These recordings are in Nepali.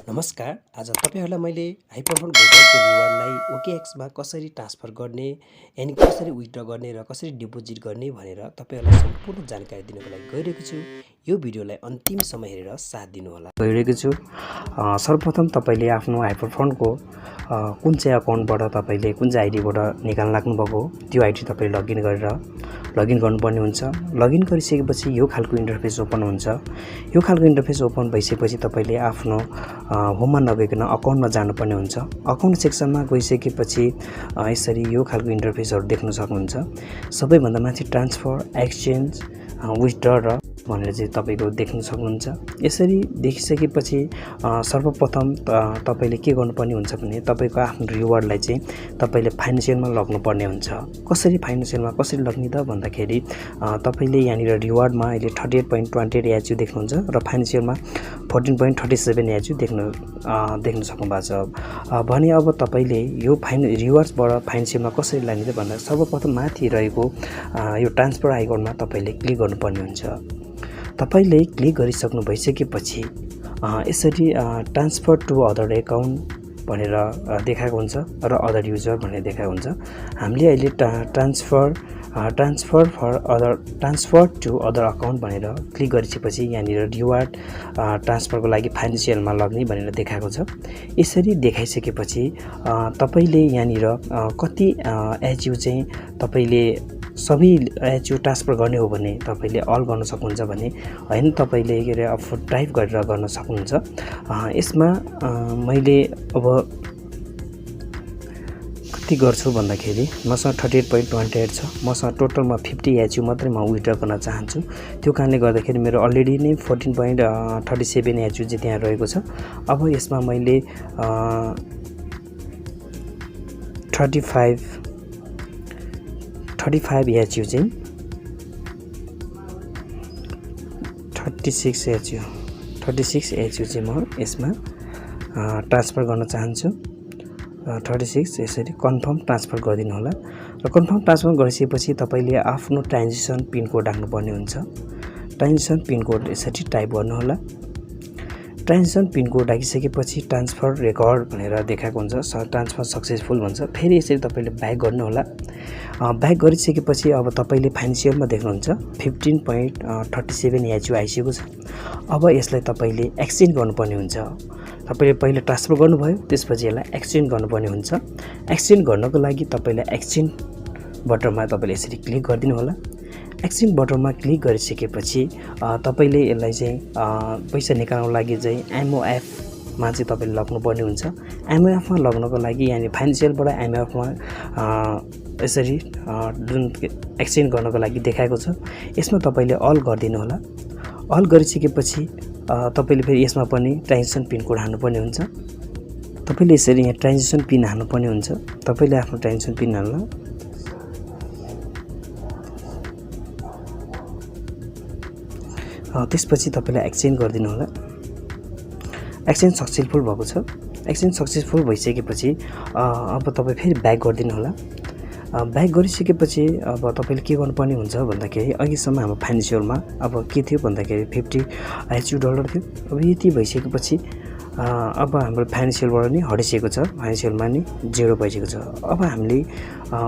नमस्कार। आज तपाईहरुलाई मैले हाइपरफन्ड ग्लोबलको रिवार्डलाई ओकेएक्समा कसरी ट्रान्सफर गर्ने, यानि कसरी विथड्र गर्ने र कसरी डिपोजिट गर्ने भनेर तपाईहरुलाई सम्पूर्ण जानकारी दिनको लागि गइरहेको छु। यो भिडियोलाई अन्तिमसम्म हेरेर साथ दिनुहोला। गइरहेको छु। सर्वप्रथम तपाईले आफ्नो हाइपरफन्डको कुन चाहिँ अकाउन्टबाट तपाईले कुन चाहिँ आइडीबाट निकाल्न लाग्नुभएको त्यो आइडी तपाईले लगइन गरेर लगइन गर्नुपर्ने हुन्छ। लगइन गरिसकेपछि यो खालको इन्टरफेस ओपन हुन्छ। यो खालको इन्टरफेस ओपन भइसकेपछि तपाईले आफ्नो होममा नगइकन अकाउन्टमा जानुपर्ने हुन्छ। अकाउन्ट सेक्सनमा गइसकेपछि यसरी यो खालको इन्टरफेसहरु देख्न सक्नुहुन्छ। सबैभन्दा माथि ट्रान्सफर, एक्सचेन्ज, विथड्र र भनेर चाहिँ तपाईको देख्न सक्नुहुन्छ। यसरी देखिसकेपछि सर्वप्रथम तपाईले के गर्नुपर्ने हुन्छ भने तपाईको आफ्नो रिवार्डलाई चाहिँ तपाईले फाइनान्शियलमा लग्नुपर्ने हुन्छ। कसरी फाइनान्शियलमा कसरी लग्ने त भन्दाखेरि तपाईले यहाँनिर रिवार्डमा अहिले 38.28 एचयु देख्नुहुन्छ र फाइनान्शियलमा 14.37 एचयु देख्न सक्नुभएको छ। भने अब तपाईले यो रिवार्ड्सबाट फाइनान्शियलमा कसरी लाने त भन्दा सर्वप्रथम माथि रहेको यो ट्रान्सफर आइकनमा तपाईले क्लिक गर्नुपर्ने हुन्छ। तपाईले क्लिक गरिसक्नु भइसकेपछि यसरी ट्रान्सफर टु अदर अकाउन्ट भनेर देखाएको हुन्छ र अदर युजर भनेर देखाएको हुन्छ। हामीले अहिले ट्रान्सफर टु अदर अकाउन्ट भनेर क्लिक गरिसकेपछि यहाँनिर रिवार्ड ट्रान्सफरको लागि फाइनान्शियलमा लग्ने भनेर देखाएको छ। यसरी देखाइसकेपछि तपाईले यहाँनिर कति एचयु चाहिँ तपाईले सबै एचयु ट्रान्सफर गर्ने हो भने तपाईले अल गर्न सक्नुहुन्छ भने हैन तपाईले के अरे टाइप गरेर गर्न सक्नुहुन्छ। यसमा मैले अब कति गर्छु भन्दाखेरि मसँग 38.28 छ। मसँग टोटलमा 50 एचयु मात्रै म विथड्र गर्न चाहन्छु। त्यो कारणले गर्दाखेरि मेरो अलरेडी नै 14.37 एचयु चाहिँ त्यहाँ रहेको छ। अब यसमा मैले 35 एचयु चाहिँ 36 एचयु चाहिँ म यसमा ट्रान्सफर गर्न चाहन्छु। 36 यसरी कन्फर्म ट्रान्सफर गरिदिनु होला र कन्फर्म ट्रान्सफर गरिसकेपछि तपाईले आफ्नो ट्रान्जेक्सन पिन कोड राख्नुपर्ने हुन्छ। ट्रान्जेक्सन पिन कोड यसरी टाइप गर्नु होला। ट्रान्जेक्सन पिन कोड राखिसकेपछि ट्रान्सफर रेकर्ड भनेर देखाएको हुन्छ। ट्रान्सफर सक्सेसफुल भन्छ। फेरि यसरी तपाईले ब्याक गर्नु होला। ब्याक गरिसकेपछि अब तपाईले फाइनान्शियलमा देख्नुहुन्छ 15.37 एचयु आइसकेको छ। अब यसलाई तपाईले एक्सचेन्ज गर्नुपर्ने हुन्छ। तपाईले पहिले ट्रान्सफर गर्नुभयो, त्यसपछि यसलाई एक्सचेन्ज गर्नुपर्ने हुन्छ। एक्सचेन्ज गर्नको लागि तपाईले एक्सचेन्ज बटनमा तपाईले यसरी क्लिक गरिदिनु होला। एक्सचेन्ज बटनमा क्लिक गरिसकेपछि तपाईले यसलाई चाहिँ पैसा निकाल्नको लागि चाहिँ एमओएफ मा चाहिँ तपाईले लग्नुपर्ने हुन्छ। एमओएफ मा लग्नको लागि यानी फाइनान्शियलबाट एमओएफ मा यसरी जुन एक्सचेन्ज गर्नको लागि देखाएको छ यसमा तपाईले अल गरिदिनु होला। अल गरिसकेपछि तपाईले फेरि यसमा पनि ट्रान्जेक्सन पिन कोड हाल्नुपर्ने हुन्छ। तपाईले यसरी यहाँ ट्रान्जेक्सन पिन हाल्नुपर्ने हुन्छ। तपाईले आफ्नो ट्रान्जेक्सन पिन हाल्नु। त्यसपछि तपाईले एक्सचेन्ज गरिदिनु होला। एक्सचेन्ज सक्सेसफुल भएको छ। एक्सचेन्ज सक्सेसफुल भइसकेपछि अब तपाई फेरि ब्याक गरिदिनु होला। ब्याक गरिसकेपछि अब तपाईले के गर्नुपर्ने हुन्छ भन्दाखेरि अघिसम्म हाम्रो फाइनान्शियलमा अब के थियो भन्दाखेरि 50 एचयु डलर थियो। अब यति भइसकेपछि अब हाम्रो फाइनान्शियलबाट नि हटिसकेको छ। फाइनान्शियलमा नि जेरो भइसकेको छ। अब हामीले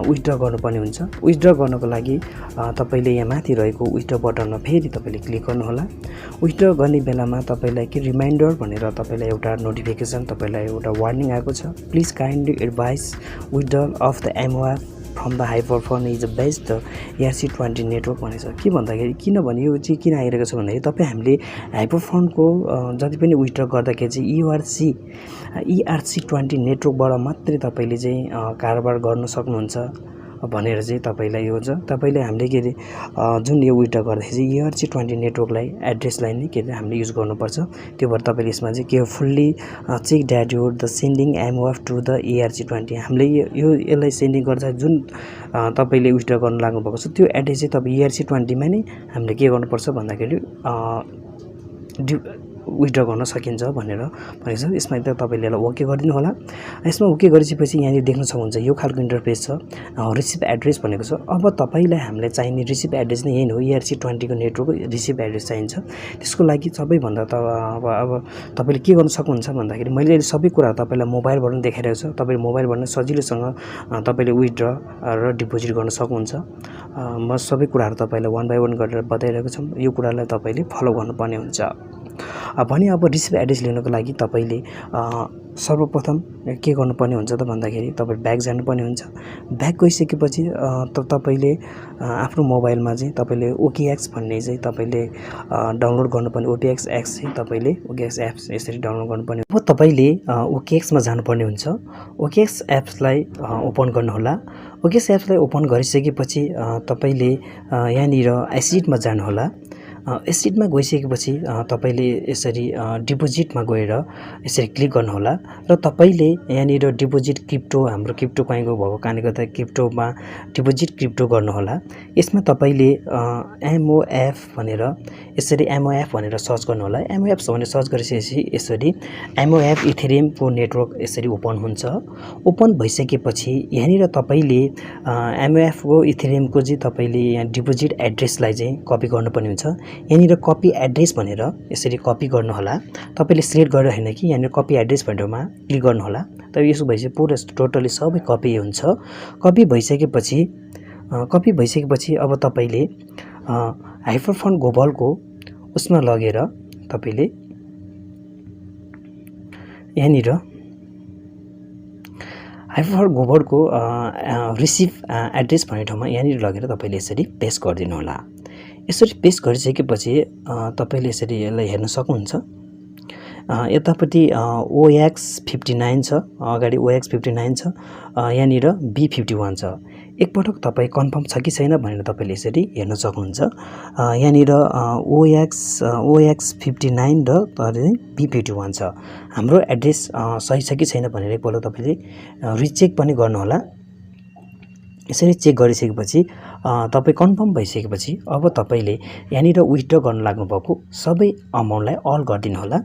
विथड्र गर्नुपर्ने हुन्छ। विथड्र गर्नको लागि तपाईले यहाँ माथि रहेको विथड्र बटनमा फेरि तपाईले क्लिक गर्नु होला। विथड्र गर्ने बेलामा तपाईलाई के रिमाइन्डर भनेर तपाईलाई एउटा नोटिफिकेसन तपाईलाई एउटा वार्निङ आएको छ। Please kindly advise withdraw of the MOF from the HyperFund is the best ERC20 network भनेछ। के भन्दाखेरि किनभने यो चाहिँ किन आइरहेको छ भन्दाखेरि तपाई हामीले हाइपरफन्डको जति पनि विथड्र गर्दाखेरि चाहिँ ERC20 नेटवर्कबाट मात्रै तपाईले चाहिँ कारोबार गर्न सक्नुहुन्छ भनेर चाहिँ तपाईलाई यो छ। तपाईले हामीले के रे जुन यो विथड्र गर्दाखेरि चाहिँ ERC20 नेटवर्कलाई एड्रेसलाई नै के रे हामीले युज गर्नुपर्छ। त्यो भएर तपाईले यसमा चाहिँ carefully check that your the sending MOF to the ERC20 हामीले यो यसलाई सेन्डिङ गर्दा जुन तपाईले विथड्र गर्न लाग्नु भएको छ त्यो एड्रेस चाहिँ तपाई ERC20 मा नै हामीले के गर्नुपर्छ भन्दाखेरि विथड्र गर्न सकिन्छ भनेर भनेको छ। यसमा तपाईले यसलाई ओके गरिदिनु होला। यसमा ओके गरिसकेपछि यहाँनिर देख्न सक्नुहुन्छ यो खालको इन्टरफेस छ। रिसिभ एड्रेस भनेको छ। अब तपाईलाई हामीलाई चाहिने रिसिभ एड्रेस नै यही हो। ERC20 को नेटवर्कको रिसिभ एड्रेस चाहिन्छ। त्यसको लागि सबैभन्दा त अब तपाईले के गर्न सक्नुहुन्छ भन्दाखेरि मैले सबै कुरा तपाईलाई मोबाइलबाट नै देखाइरहेको छु। तपाईले मोबाइलबाट नै सजिलोसँग तपाईले विथड्र र डिपोजिट गर्न सक्नुहुन्छ। म सबै कुराहरु तपाईलाई वन बाइ वन गरेर बताइरहेको छु। यो कुरालाई तपाईले फलो गर्नुपर्ने हुन्छ। भने अब रिसिभ एड्रेस लिनको लागि तपाईले सर्वप्रथम के गर्नुपर्ने हुन्छ त भन्दाखेरि तपाईले ब्याक जानुपर्ने हुन्छ। ब्याक गइसकेपछि तपाईले आफ्नो मोबाइलमा चाहिँ तपाईले ओकेएक्स भन्ने चाहिँ तपाईले डाउनलोड गर्नुपर्ने ओकेएक्स एप्स चाहिँ तपाईले ओकेएक्स एप्स यसरी डाउनलोड गर्नुपर्ने। अब तपाईले ओकेएक्स मा जानुपर्ने हुन्छ। ओकेएक्स एप्सलाई ओपन गर्नु होला। ओकेएक्स एप्सलाई ओपन गरिसकेपछि तपाईले यहाँनिर एसिड मा जानु होला। एसिडमा गइसकेपछि तपाईले यसरी डिपोजिटमा गएर यसरी क्लिक गर्नु होला र तपाईले यहाँनिर डिपोजिट क्रिप्टो हाम्रो क्रिप्टो कोइनको भएको कारणले गर्दा क्रिप्टोमा डिपोजिट क्रिप्टो गर्नु होला। यसमा तपाईले MOF भनेर यसरी MOF भनेर सर्च गर्नु होला। MOF भनेर सर्च गरिसकेपछि यसरी MOF इथेरियम को नेटवर्क यसरी ओपन हुन्छ। ओपन भइसकेपछि यहाँनिर तपाईले MOF को इथेरियम को चाहिँ तपाईले यहाँ डिपोजिट एड्रेसलाई चाहिँ कपी गर्नुपर्ने हुन्छ। यहाँनिर कपी एड्रेस भनेर यसरी कपी गर्नु होला। तपाईले सिलेक्ट गरेर हैन कि यहाँनिर कपी एड्रेस भनेरमा क्लिक गर्नु होला। तब यसो भएपछि पुरा टोटली सबै कपी हुन्छ। कपी भइसकेपछि अब तपाईले हाइपरफन्ड ग्लोबलको उसमा लगेर तपाईले यहाँनिर हाइपरफन्ड ग्लोबलको रिसिभ एड्रेस भन्ने ठाउँमा यहाँनिर लगेर तपाईले यसरी पेस्ट गरिदिनु होला। यसरी पेस्ट गरिसकेपछि तपाईले यसरी यसलाई हेर्न सक्नुहुन्छ। यतापट्टि OX59 छ, अगाडि OX59 छ, यहाँनिर B51 छ। एकपटक तपाई कन्फर्म छ कि छैन भनेर तपाईले यसरी हेर्न सक्नुहुन्छ। यहाँनिर OX59 र B51 छ। हाम्रो एड्रेस सही छ कि छैन भनेर एकपल्ट तपाईले रिचेक पनि गर्नु होला। यसरी चेक गरिसकेपछि तपाई कन्फर्म भइसकेपछि अब तपाईले यहाँनिर विथड्र गर्न लाग्नु भएको सबै अमाउन्टलाई अल गरिदिनु होला।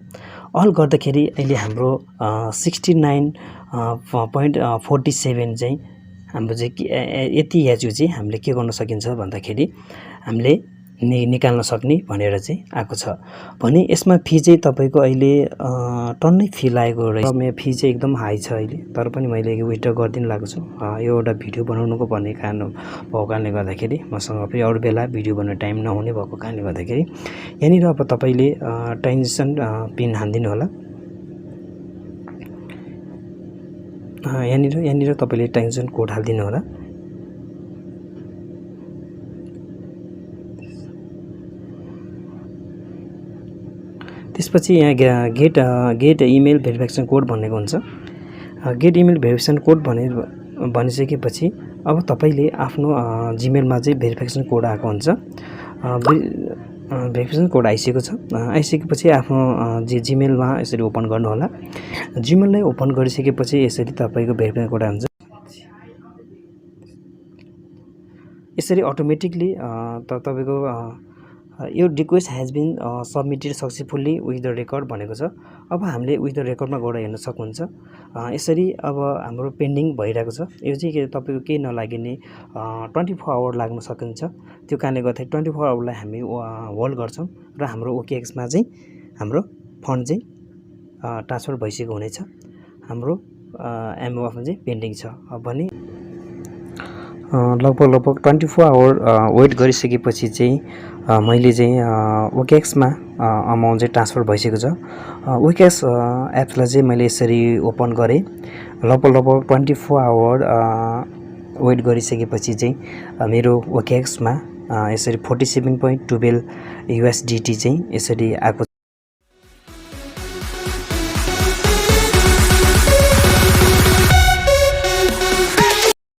अल गर्दाखेरि अहिले हाम्रो 69.47 चाहिँ हाम्रो चाहिँ यति याजु चाहिँ हामीले के गर्न सकिन्छ भन्दाखेरि हामीले निकाल्न सक्ने भनेर चाहिँ आएको छ। भने यसमा फी चाहिँ तपाईको अहिले टन्नै फी लागेको रहेछ। मेरो फी चाहिँ एकदम हाई छ अहिले, तर पनि मैले विथड्र गर्दिन लागेको छु। यो एउटा भिडियो बनाउनुको भन्ने कारण भएको कारणले गर्दाखेरि मसँग फेरि अरु बेला भिडियो बनाउन टाइम नहुने भएको कारणले गर्दाखेरि यहाँनिर अब तपाईले ट्रान्जेक्सन पिन हान्दिनु होला। यहाँनिर तपाईले ट्रान्जेक्सन कोड हाल्दिनु होला। त्यसपछि यहाँ गेट इमेल भेरिफिकेसन कोड भनेको हुन्छ। गेट इमेल भेरिफिकेसन कोड भनिसकेपछि अब तपाईले आफ्नो जीमेलमा चाहिँ भेरिफिकेसन कोड आएको हुन्छ। भेरिफिकेसन कोड आइसकेको छ। आइसकेपछि आफ्नो जीमेलमा यसरी ओपन गर्नु होला। जीमेललाई ओपन गरिसकेपछि यसरी तपाईको भेरिफिकेसन कोड आउँछ। यसरी अटोमेटिकली तपाईको यो request has been submitted successfully with the record भनेको छ। अब हामीले विथ द रेकर्डमा गएर हेर्न सक्नुहुन्छ। यसरी अब हाम्रो पेन्डिङ भइरहेको छ। यो चाहिँ तपाईको केही नलागिने 24 आवर लाग्न सकिन्छ। त्यो कारणले गर्दा 24 आवरलाई हामी होल्ड गर्छौं र हाम्रो ओकेएक्स मा चाहिँ हाम्रो फन्ड चाहिँ ट्रान्सफर भइसकेको हुनेछ। हाम्रो MOF चाहिँ पेन्डिङ छ। अब भने लगभग 24 आवर वेट गरिसकेपछि चाहिँ मैले चाहिँ ओकेएक्स मा अमाउन्ट चाहिँ ट्रान्सफर भइसकेको छ। ओकेएक्स एप्सलाई चाहिँ मैले यसरी ओपन गरे। लगभग 24 आवर वेट गरिसकेपछि चाहिँ मेरो ओकेएक्स मा यसरी 47.12 USDT चाहिँ यसरी आएको